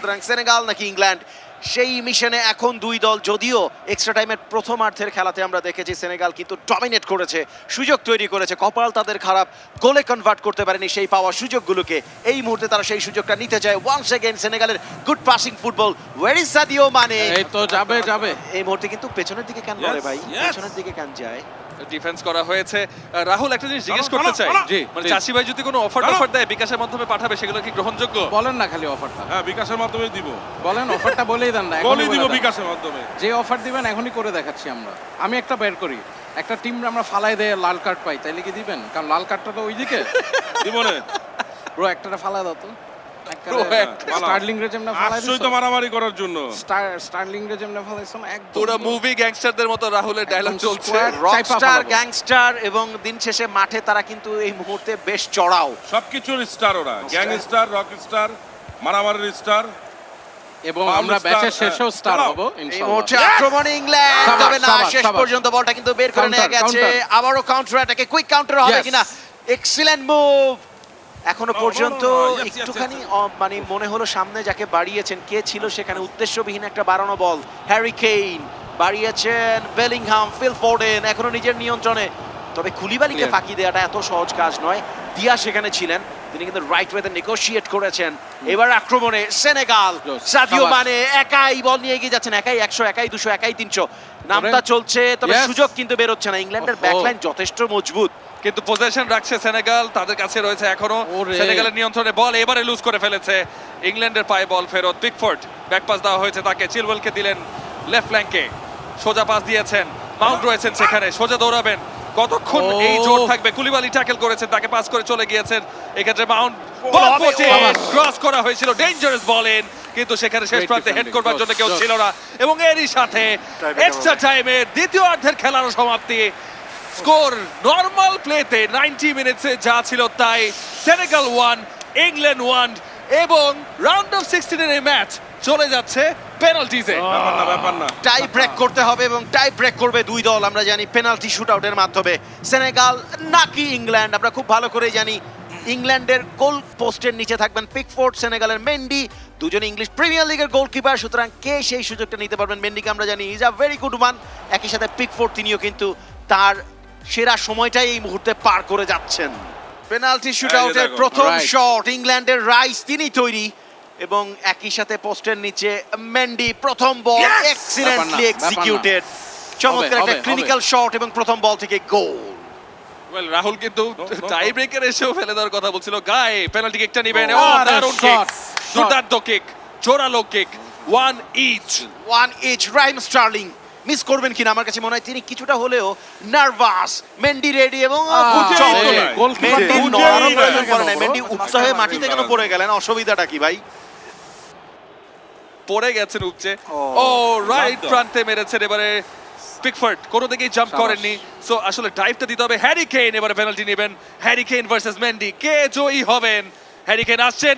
সুতরাং সেনেগাল নাকি ইংল্যান্ড, সেই মিশনে এখন দুই দল। যদিও এক্সট্রা টাইমের প্রথমার্ধের খেলাতে আমরা দেখেছি সেনেগাল কিন্তু ডমিনেট করেছে, সুযোগ তৈরি করেছে, কপাল তাদের খারাপ, গোলে কনভার্ট করতে পারেনি সেই পাওয়া সুযোগগুলোকে। এই মুহূর্তে তারা সেই সুযোগটা নিতে চায়। ওয়ান্স এগেইন সেনেগালের good passing football, where is Sadio Mane. এই তো যাবে এই মুহূর্তে কিন্তু পেছনের দিকে কেন করে ভাই, পেছনের দিকে কেন যায়? ডিফেন্স করা হয়েছে। রাহুল, একটা জিনিস জিজ্ঞেস করতে চাই, জি, মানে চাষি ভাই যদি কোনো অফার দেয় বিকাশের মাধ্যমে পাঠাবে, সেগুলো কি গ্রহণযোগ্য? বলেন না খালি অফারটা। হ্যাঁ, বিকাশের মাধ্যমেই দিব। বলেন অফারটা বলেই দেন না, বলেই দিব বিকাশের মাধ্যমে। যে অফার দিবেন এখনই করে দেখাচ্ছি আমরা। আমি একটা বের করি, একটা টিম আমরা ফালাই দেয় লাল কার্ড পাই, তাইলে কি দিবেন? কারণ লাল কার্ডটা তো ওইদিকে দিব না ব্রো, একটা ফালাই দাও তো। স্টার্লিং রে যেমন ফালাই দিছো, তো মারামারি করার জন্য স্টার্লিং রে যেমন ফালাইছো না, একদম পুরো মুভি গ্যাংস্টারদের মতো রাহুলের ডায়লগ চলছে। রকস্টার, গ্যাংস্টার এবং দিন শেষে মাঠে তারা কিন্তু এই মুহূর্তে বেশ চড়াও, সবকিছুর স্টার ওরা, গ্যাংস্টার, রকস্টার, মারামারির স্টার, এবং আমরা ম্যাচের শেষেও স্টার হব এই মুহূর্তে। আক্রমণে ইংল্যান্ড, তবে না, শেষ পর্যন্ত বলটা কিন্তু বের করে নিয়ে গেছে। আবারও কাউন্টার অ্যাটাকে, কুইক কাউন্টার হবে কিনা? Excellent move. এখনো পর্যন্ত একটুখানি মানে মনে হলো সামনে যাকে বাড়িয়েছেন কে ছিল সেখানে, উদ্দেশ্যবিহীন একটা বাড়ানো বল। হ্যারি কেইন বাড়িয়েছেন, বেলিংহাম, ফিল ফোর্ডেন এখনো নিজের নিয়ন্ত্রণে। তবে কুলিবালিকে ফাঁকি দেওয়াটা এত সহজ কাজ নয়। দিয়া সেখানে ছিলেন, তিনি কিন্তু রাইট ওয়েতে নেগোশিয়েট করেছেন। এবার আক্রমণে সেনেগাল, সাদিও মানে একাই বল নিয়ে এগিয়ে যাচ্ছেন, একাই 100, একাই 200, একাই 300 নামটা চলছে। তবে সুযোগ কিন্তু বেরোচ্ছে না। ইংল্যান্ডের ব্যাকলাইন যথেষ্ট মজবুত, কিন্তু পজিশন রাখছে সেনেগাল, তাদের কাছে রয়েছে এখনো সেনেগালের নিয়ন্ত্রণে বল। এবারে লুজ করে ফেলেছে, ইংল্যান্ডের পায়ে বল ফেরত। পিকফোর্ড ব্যাক পাস দেওয়া হয়েছে তাকে, চিলওয়েলকে দিলেন লেফট ফ্ল্যাঙ্কে, সোজা পাস দিয়েছেন, মাউন্ট রয়েছেন সেখানে, সোজা দৌড়াবেন। কতক্ষণ এই জোর থাকবে? কুলিবালি ট্যাকল করেছেন, তাকে পাস করে চলে গিয়েছেন। এক্ষেত্রে মাউন্ট ক্রস করা হয়েছিল, ডেঞ্জারাস বলেন, কিন্তু সেখানে শেষ প্রান্তে হেড করবার জন্য কেউ ছিল না। এবং এরই সাথে এক্সট্রা টাইমের দ্বিতীয় অর্ধের খেলার সমাপ্তি। স্কোর নরমাল প্লেতে 90 মিনিটসে যা ছিল তাই। সেনেগাল 1, ইংল্যান্ড 1, এবং রাউন্ড অফ 16 এর ম্যাচ চলে যাচ্ছে পেনাল্টিজে। ব্যাপার না, টাই ব্রেক করতে হবে এবং টাই ব্রেক করবে দুই দল, আমরা জানি পেনাল্টি শুটআউটের মাধ্যমে। সেনেগাল নাকি ইংল্যান্ড, আমরা খুব ভালো করে জানি। ইংল্যান্ডের গোল পোস্টের নিচে থাকবেন পিকফোর্ড, সেনেগালের মেন্ডি, দুজনে ইংলিশ প্রিমিয়ার লিগের গোলকিপার। সুতরাং কে সেই সুযোগটা নিতে পারবেন? মেন্ডিকে আমরা জানি is a very good one. একই সাথে পিকফোর্ড, তিনিও কিন্তু তার সেরা সময়টাই এই মুহূর্তে পার করে যাচ্ছেন। পেনাল্টি শুটআউটের প্রথম শট, ইংল্যান্ডের রাইস তিনি তৈরি, এবং একই সাথে পোস্টের নিচে মেন্ডি, প্রথম বল এক্সিলেন্টলি এক্সিকিউটেড। চমৎকার একটা ক্লিনিক্যাল শট এবং প্রথম বল থেকে গোল। ওয়েল, রাহুল কিন্তু টাই ব্রেকার এসেও ফেলে দেওয়ার কথা বলছিল। গায়ে পেনাল্টি কিকটা নেবেন। ও দারুণ কিক, দুর্দান্ত কিক, জোরালো কিক। ওয়ান ইচ রাইম স্টার্লিং মিস করবেন কিনা আমার কাছে মনে হয় তিনি কিছুটা হলেও নার্ভাস। মেন্ডি রেডি এবং মেন্ডি উৎসাহে মাটিতে কেন পড়ে গেলেন? অসুবিধাটা কি ভাই? পড়ে গেছেন উপচে। ও রাইট প্রান্তে মেরেছেন এবারে পিকফোর্ড, কোনো দিকেই জাম্প করেননি। সো আসলে ডাইভটা দিতে হবে। হ্যারি কেইন এবারে পেনাল্টি নেবেন। হ্যারি কেইন ভার্সেস মেন্ডি, কে জয়ী হবেন? হ্যারি কেইন আসছেন।